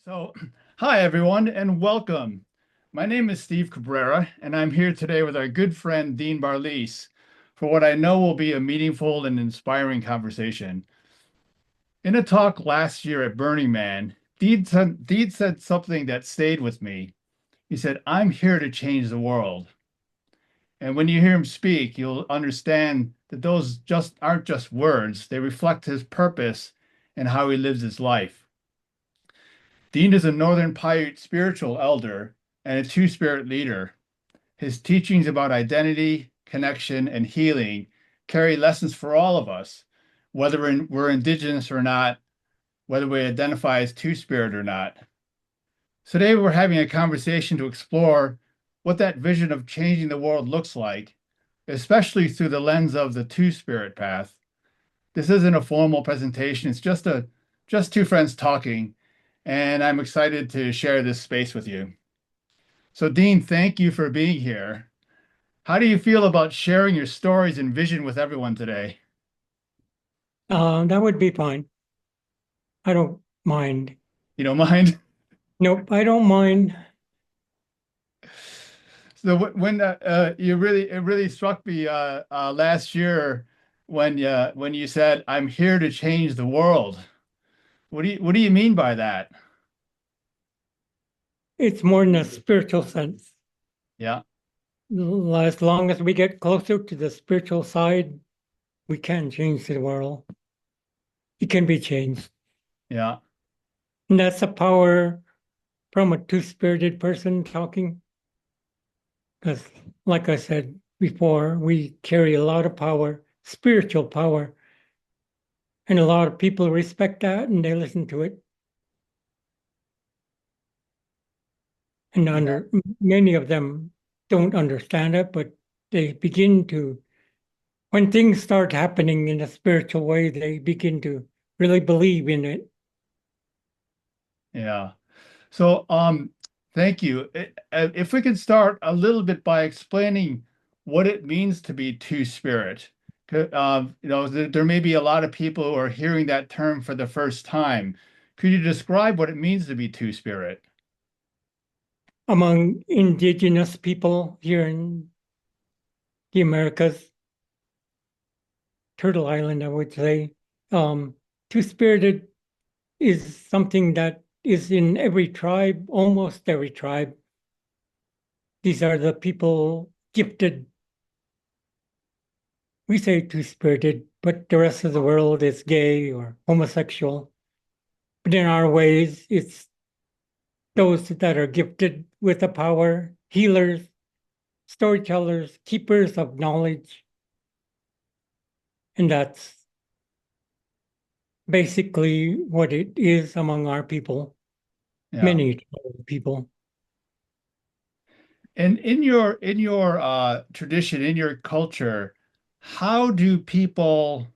So, hi everyone, and welcome. My name is Steve Cabrera, and I'm here today with our good friend Dean Barlese for what I know will be a meaningful and inspiring conversation. In a talk last year at Burning Man, Dean said something that stayed with me. He said, "I'm here to change the world." And when you hear him speak, you'll understand that those just aren't just words, they reflect his purpose and how he lives his life. Dean is a Northern Paiute spiritual elder and a two-spirit leader. His teachings about identity, connection, and healing carry lessons for all of us, whether we're Indigenous or not, whether we identify as two-spirit or not. Today, we're having a conversation to explore what that vision of changing the world looks like, especially through the lens of the two-spirit path. This isn't a formal presentation, it's just two friends talking, and I'm excited to share this space with you. So, Dean, thank you for being here. How do you feel about sharing your stories and vision with everyone today? That would be fine. I don't mind. You don't mind? Nope, I don't mind. So when it really struck me last year when you said, "I'm here to change the world." What do you mean by that? It's more in a spiritual sense. Yeah, As long as we get closer to the spiritual side, we can change the world. It can be changed. yeah, And that's a power from a two-spirited person talking. Because, like I said before, we carry a lot of power, spiritual power. And a lot of people respect that and they listen to it. And yeah, many of them don't understand it, but they begin to, when things start happening in a spiritual way, they begin to really believe in it. yeah. So, thank you. If we could start a little bit by explaining what it means to be two-spirit. There may be a lot of people who are hearing that term for the first time. Could you describe what it means to be two-spirit? Among indigenous people here in the Americas, Turtle Island, I would say, two-spirited is something that is in every tribe, almost every tribe. These are the people gifted. We say two-spirited, but the rest of the world is gay or homosexual. But in our ways, it's those that are gifted with the power, healers, storytellers, keepers of knowledge. And that's basically what it is among our people, Yeah. many people. And in your tradition, in your culture, how do people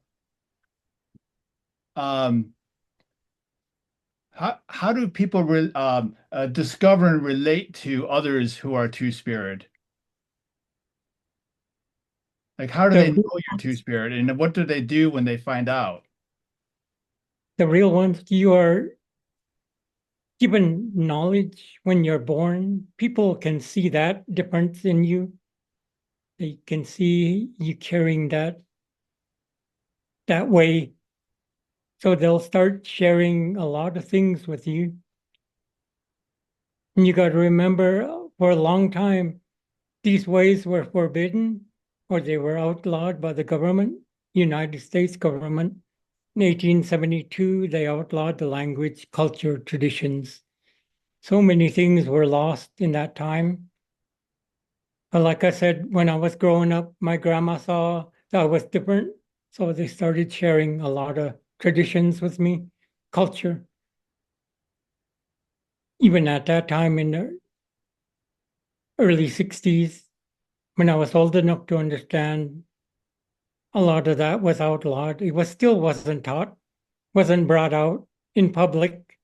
um how do people discover and relate to others who are two-spirit? Like, how do The they know real you're ones, two-spirit, and what do they do when they find out? the real ones, you are given knowledge when you're born. People can see that difference in you. They can see you carrying that way. So they'll start sharing a lot of things with you. And you got to remember for a long time, these ways were forbidden or they were outlawed by the government, United States government. In 1872, they outlawed the language, culture, traditions. So many things were lost in that time. But like I said, when I was growing up, my grandma saw that I was different. So they started sharing a lot of traditions with me, culture. Even at that time in the early 60s, when I was old enough to understand, a lot of that was outlawed. It was still wasn't taught, wasn't brought out in public.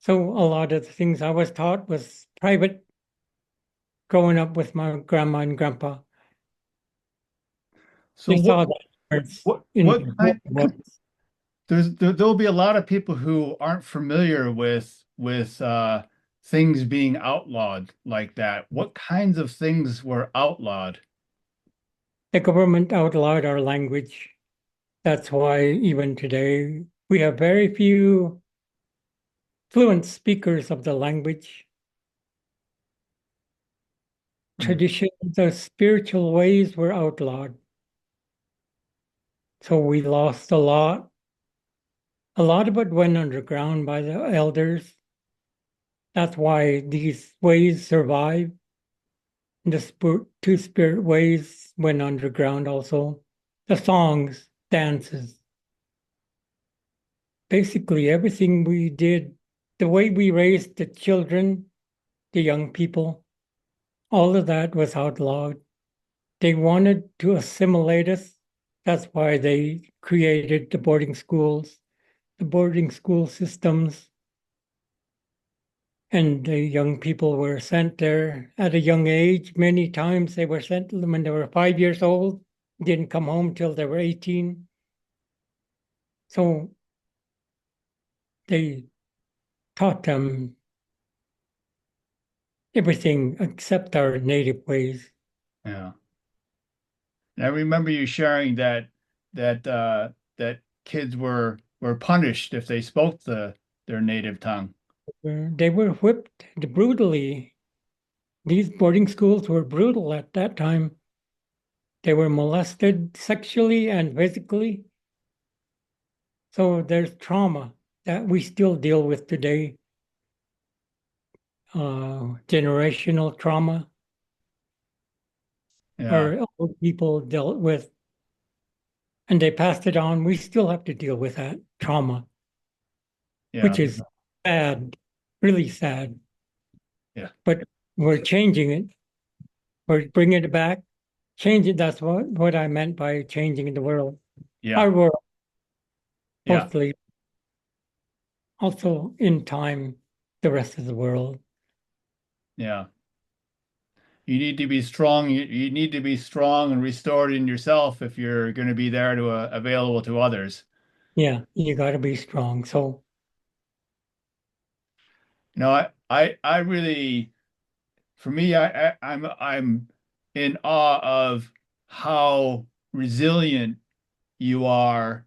So a lot of the things I was taught was private growing up with my grandma and grandpa. So They saw that difference what in what what kind was. there'll be a lot of people who aren't familiar with things being outlawed like that. What kinds of things were outlawed? The government outlawed our language. That's why even today we have very few fluent speakers of the language. Mm, Traditions, the spiritual ways were outlawed. So we lost a lot. A lot of it went underground by the elders. That's why these ways survive. The two spirit ways went underground also. The songs, dances, basically everything we did, the way we raised the children, the young people, all of that was outlawed. They wanted to assimilate us. That's why they created the boarding school systems, and the young people were sent there at a young age. Many times they were sent when they were 5 years old, didn't come home till they were 18. So they taught them everything except our native ways. yeah. And I remember you sharing that kids were punished if they spoke their native tongue. They were whipped brutally. These boarding schools were brutal at that time. They were molested sexually and physically. So there's trauma that we still deal with today, generational trauma, Yeah, or old people dealt with, and they passed it on. We still have to deal with that trauma, yeah, which is sad, really sad. yeah, But we're changing it. We're bringing it back, change it. That's what I meant by changing the world. yeah, Our world, yeah, mostly, also in time, the rest of the world. yeah. You need to be strong. You need to be strong and restored in yourself if you're going to be there to available to others. Yeah, you got to be strong. So, I really, for me, I'm in awe of how resilient you are,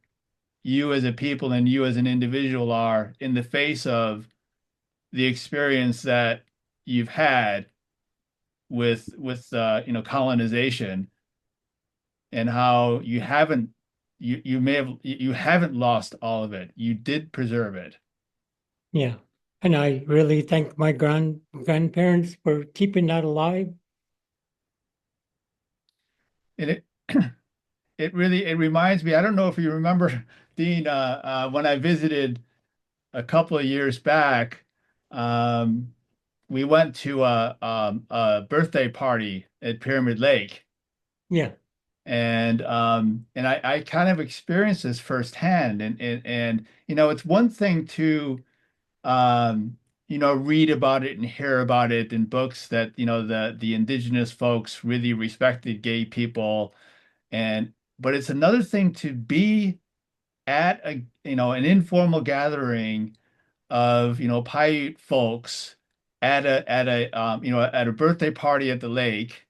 you as a people and you as an individual are in the face of the experience that you've had with colonization, and how you haven't lost all of it. You did preserve it. yeah. And I really thank my grandparents for keeping that alive. And it reminds me, I don't know if you remember, Dean, when I visited a couple of years back, um, we went to a birthday party at Pyramid Lake, Yeah, and I kind of experienced this firsthand, and it's one thing to read about it and hear about it in books that the indigenous folks really respected gay people, and but it's another thing to be at an informal gathering of Paiute folks at a birthday party at the lake,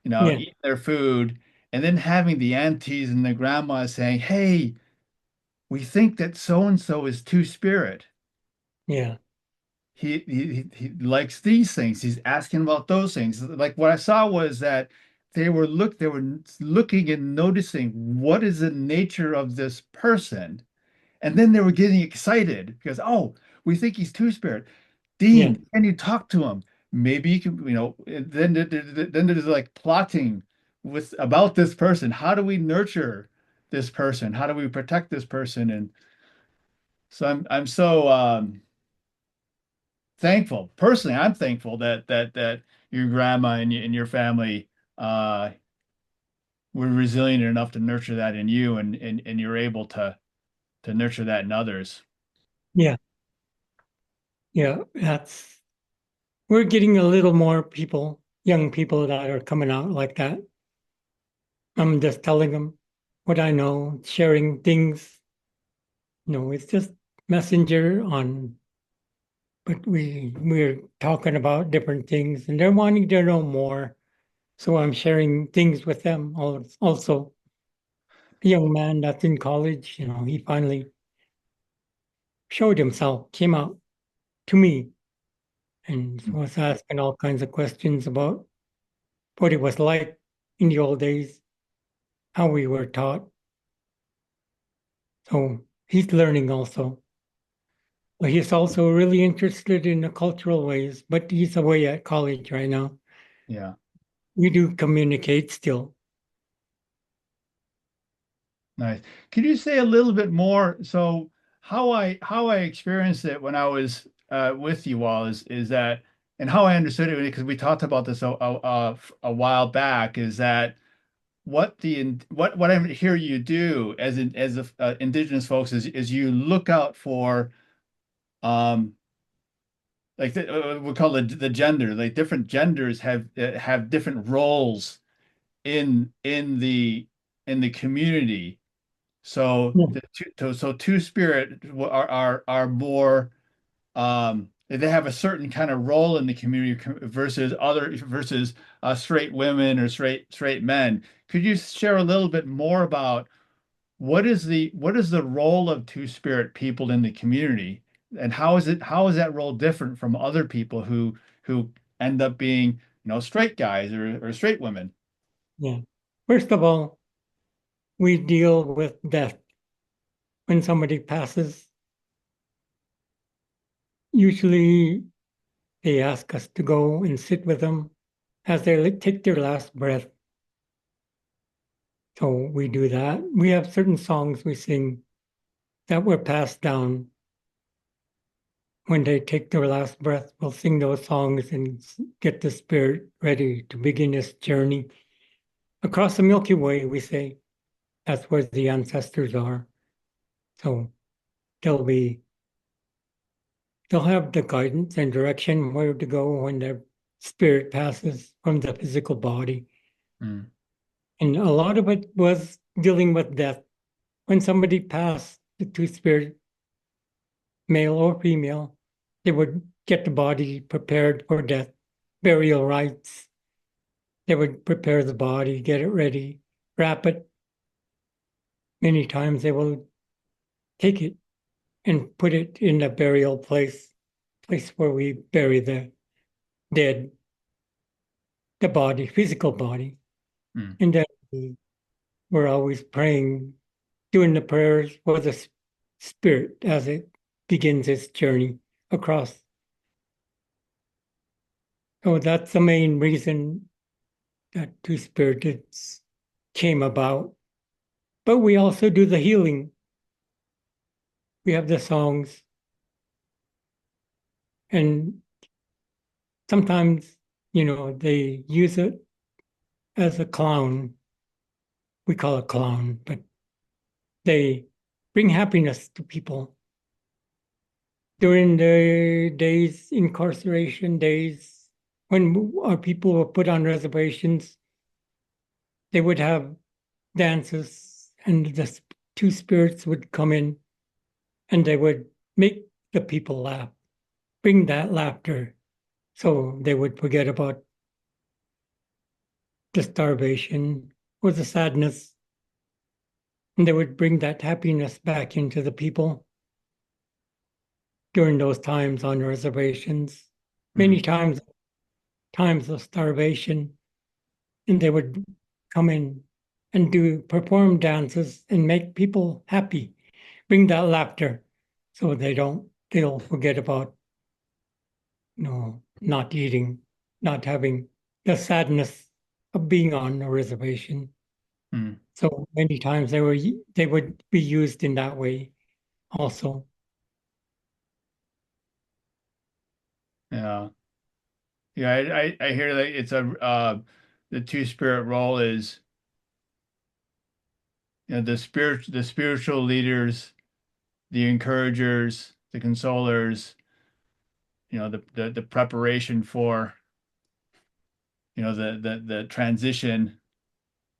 yeah, eating their food, and then having the aunties and the grandmas saying, "Hey, we think that so and so is two-spirit. yeah, He likes these things. He's asking about those things." Like what I saw was that they were looking and noticing what is the nature of this person. And then they were getting excited because, oh, we think he's two-spirit. yeah, Dean, can you talk to him? Maybe you can, then there's like plotting with about this person. How do we nurture this person? How do we protect this person? And so I'm so thankful. Personally, I'm thankful that your grandma and your family were resilient enough to nurture that in you, and you're able to nurture that in others. yeah, yeah. We're getting a little more people, young people that are coming out like that. I'm just telling them what I know, sharing things No, it's just messenger on, but we're talking about different things and they're wanting to know more. So I'm sharing things with them also. A young man that's in college, he finally showed himself, came out to me and Mm. was asking all kinds of questions about what it was like in the old days, how we were taught. So he's learning also. But he's also really interested in the cultural ways, but he's away at college right now. Yeah, We do communicate still. nice. Can you say a little bit more? So how I experienced it when I was with you all is that, and how I understood it, because we talked about this a while back, is that what I hear you do as Indigenous folks is you look out for um like we call it the gender, like different genders have different roles in the community. So Yeah, two spirit are more they have a certain kind of role in the community versus straight women or straight men. Could you share a little bit more about what is the role of two spirit people in the community, and how is that role different from other people who end up being, straight guys or straight women? yeah. First of all, we deal with death. When somebody passes, usually they ask us to go and sit with them as they take their last breath. So we do that. We have certain songs we sing that were passed down. When they take their last breath, we'll sing those songs and get the spirit ready to begin its journey. Across the Milky Way, we say that's where the ancestors are. So they'll be they'll have the guidance and direction where to go when their spirit passes from the physical body. Mm, And a lot of it was dealing with death. When somebody passed, the two spirit, male or female, they would get the body prepared for death, burial rites. They would prepare the body, get it ready, wrap it. Many times they will take it and put it in a burial place where we bury the dead, the body, physical body. mm, And then we're always praying, doing the prayers for the spirit as it begins its journey across. So that's the main reason that Two Spirits came about. But we also do the healing. We have the songs, and sometimes, they use it as a clown. We call it clown, but they bring happiness to people. During the days, incarceration days, when our people were put on reservations, they would have dances, and the two spirits would come in and they would make the people laugh, bring that laughter. So they would forget about the starvation or the sadness, and they would bring that happiness back into the people during those times on reservations. mm, Many times of starvation, and they would come in and do perform dances and make people happy, bring that laughter, so they'll forget about not eating, not having the sadness of being on a reservation. mm. So many times they would be used in that way also. Yeah. Yeah, I hear that it's the two spirit role is, the spiritual leaders, the encouragers, the consolers, the preparation for, the transition.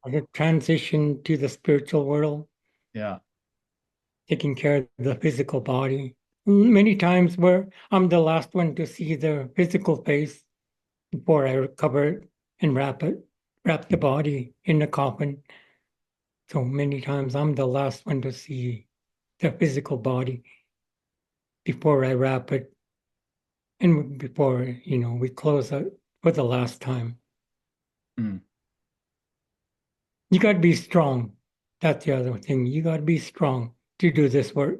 The transition to the spiritual world. Yeah. taking care of the physical body. Many times where I'm the last one to see the physical face before I cover it and wrap the body in the coffin. So many times I'm the last one to see the physical body before I wrap it and before, we close it for the last time. Mm, You got to be strong. That's the other thing. You got to be strong to do this work.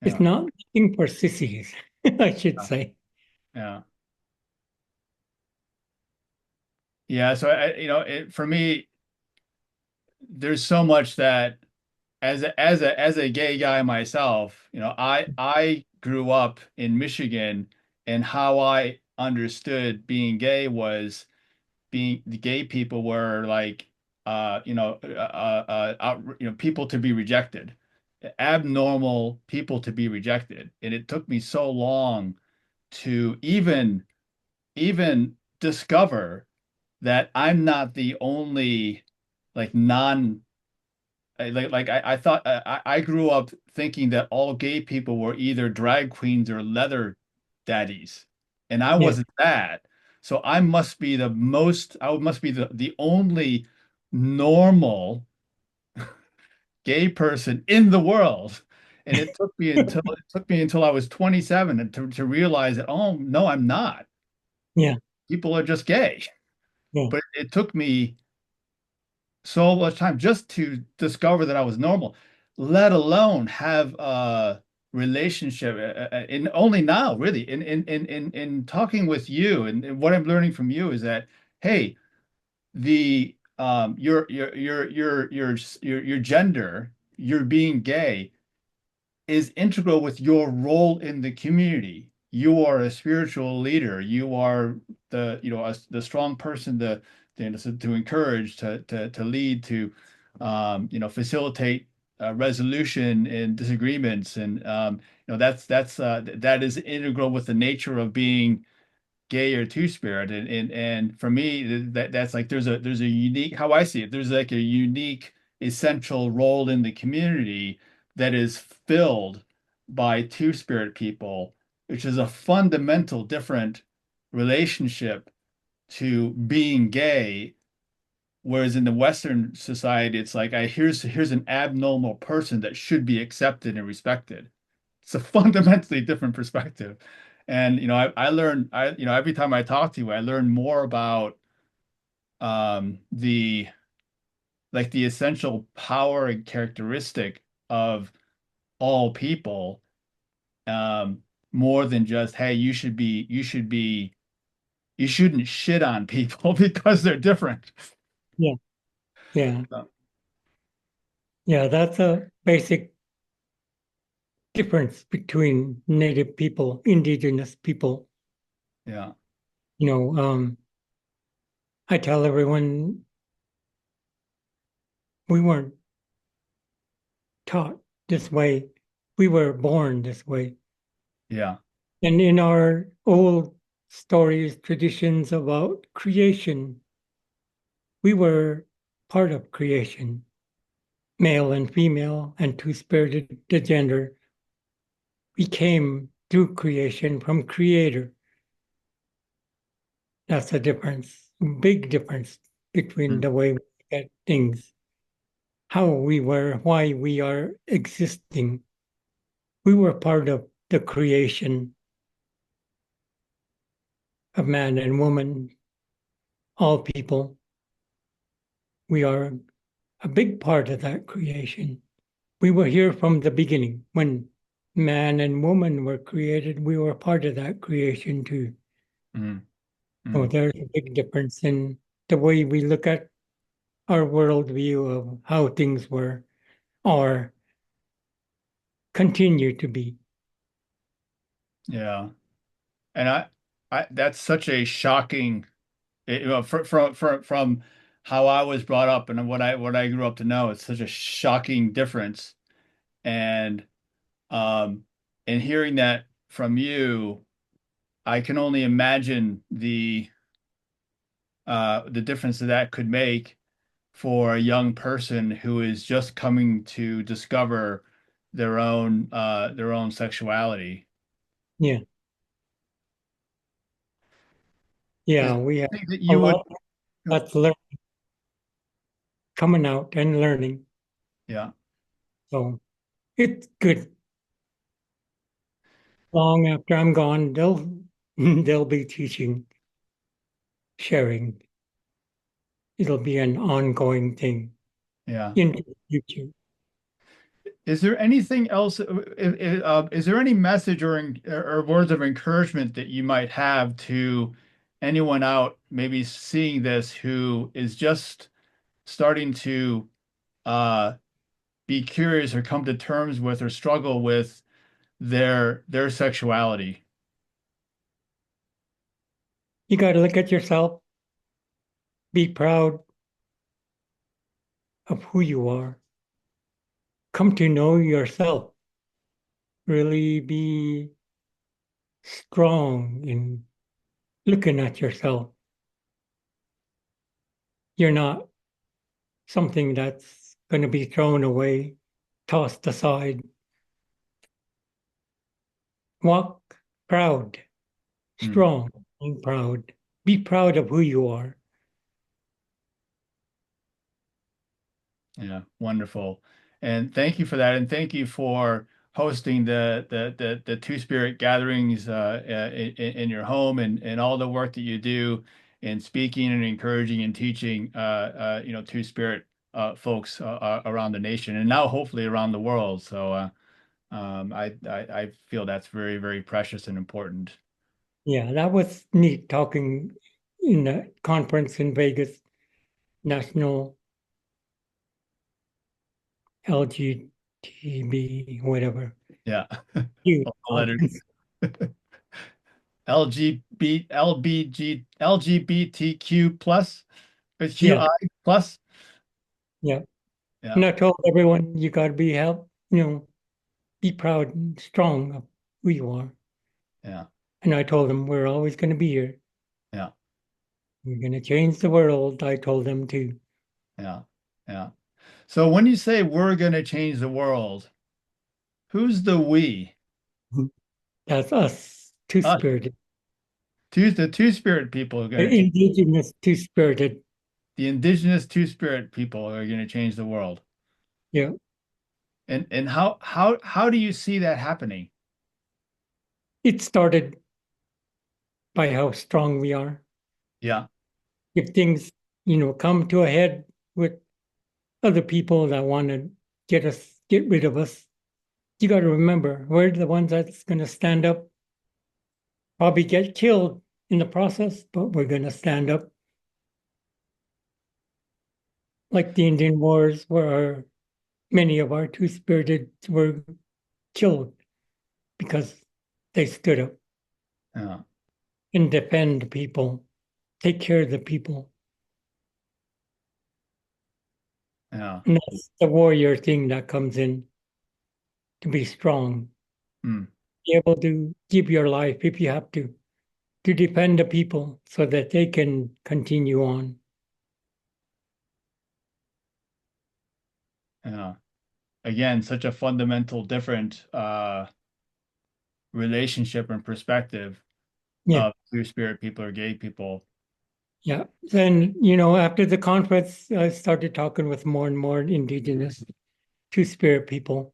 It's yeah. not looking for sissies, I should say. Yeah. Yeah. So for me, there's so much that as a gay guy myself, I grew up in Michigan, and how I understood being gay was being the gay people were like people to be rejected, abnormal people to be rejected. And it took me so long to even discover that I'm not the only like non I thought I grew up thinking that all gay people were either drag queens or leather daddies, and I Yeah, wasn't that. So I must be the only normal gay person in the world. And it took me until I was 27 and to realize that, oh no, I'm not. yeah, People are just gay. yeah, But it took me so much time just to discover that I was normal, let alone have a relationship. And only now, really, in talking with you, and what I'm learning from you is that, hey, the your gender, your being gay is integral with your role in the community. You are a spiritual leader. You are the strong person to encourage, to lead, to facilitate resolution in disagreements, and that is integral with the nature of being gay or two-spirit. And for me, that's like there's a unique, how I see it, there's like a unique essential role in the community that is filled by two-spirit people, which is a fundamental different relationship to being gay. Whereas in the Western society, it's like here's an abnormal person that should be accepted and respected. It's a fundamentally different perspective. And I learn every time I talk to you, I learn more about the like the essential power and characteristic of all people, um, more than just, hey, you shouldn't shit on people because they're different. yeah, yeah, So, yeah. That's a basic difference between native people, indigenous people. yeah, You know, I tell everyone we weren't taught this way. We were born this way. yeah, And in our old stories, traditions about creation, we were part of creation, male and female and two-spirited the gender. We came through creation from creator. That's a difference, big difference between mm, the way we look at things, how we were, why we are existing. We were part of the creation of man and woman, all people. We are a big part of that creation. We were here from the beginning. When man and woman were created, we were part of that creation too. mm, So mm. there's a big difference in the way we look at our worldview of how things were or continue to be. Yeah. And I that's such a shocking, from how I was brought up and what I grew up to know. It's such a shocking difference. And um and hearing that from you, I can only imagine the difference that that could make for a young person who is just coming to discover their own sexuality. Yeah. Is Yeah. there We have anything that a you would, lot that's coming out and learning. yeah, So it's good. Long after I'm gone, they'll be teaching, sharing. It'll be an ongoing thing yeah. into the future. Is there anything else? Is there any message or words of encouragement that you might have to anyone out maybe seeing this who is just starting to uh, be curious or come to terms with or struggle with their sexuality? You got to look at yourself, be proud of who you are, come to know yourself, really be strong in looking at yourself. You're not something that's going to be thrown away, tossed aside. Walk proud, Hmm. strong, and proud. Be proud of who you are. Yeah, wonderful. And thank you for that. And thank you for hosting the Two Spirit gatherings in your home and all the work that you do in speaking and encouraging and teaching Two Spirit folks around the nation and now hopefully around the world. So I feel that's very, very precious and important. Yeah, that was neat talking in a conference in Vegas, National LGTB, whatever. Yeah. Huge All the letters. conference. LGBTQ plus, Yeah, QI plus. yeah. Yeah, And I told everyone you got to be help, be proud and strong of who you are. yeah, And I told them we're always going to be here. yeah, We're going to change the world. I told them to. yeah, yeah. So when you say we're going to change the world, who's the we? That's us, two Us. spirited, The two spirit people are going to change. indigenous, two spirited. The indigenous two spirit people are going to change the world. Yeah, And how do you see that happening? it started by how strong we are. Yeah, If things, come to a head with other people that want to get rid of us, you got to remember we're the ones that's going to stand up, probably get killed in the process, but we're going to stand up like the Indian Wars, where many of our two spirited were killed because they stood up yeah, and defend people, take care of the people. yeah. And that's the warrior thing that comes in to be strong, Hmm. be able to give your life if you have to defend the people so that they can continue on. Yeah. Again, such a fundamental different relationship and perspective Yeah, of two spirit people or gay people. yeah. Then, after the conference, I started talking with more and more indigenous two-spirit people.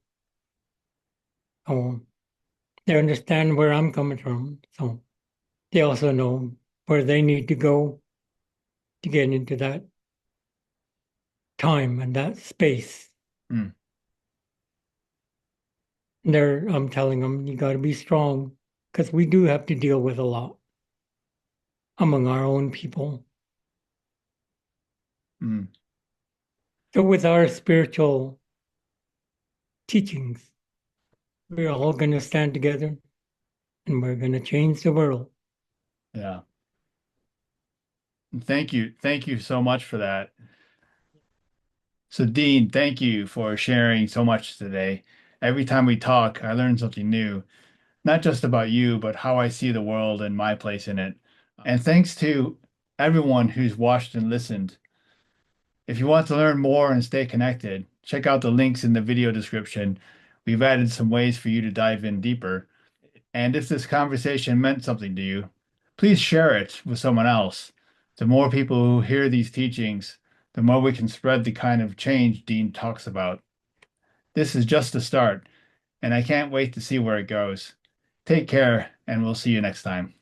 Oh, they understand where I'm coming from. So they also know where they need to go to get into that time and that space. Hmm. I'm telling them, you got to be strong because we do have to deal with a lot among our own people. Hmm. So with our spiritual teachings, we're all going to stand together and we're going to change the world. Yeah. Thank you. Thank you so much for that. So, Dean, thank you for sharing so much today. Every time we talk, I learn something new, not just about you, but how I see the world and my place in it. And thanks to everyone who's watched and listened. If you want to learn more and stay connected, check out the links in the video description we've added some ways for you to dive in deeper. And if this conversation meant something to you, please share it with someone else. The more people who hear these teachings, the more we can spread the kind of change Dean talks about. This is just the start, and I can't wait to see where it goes. Take care, and we'll see you next time.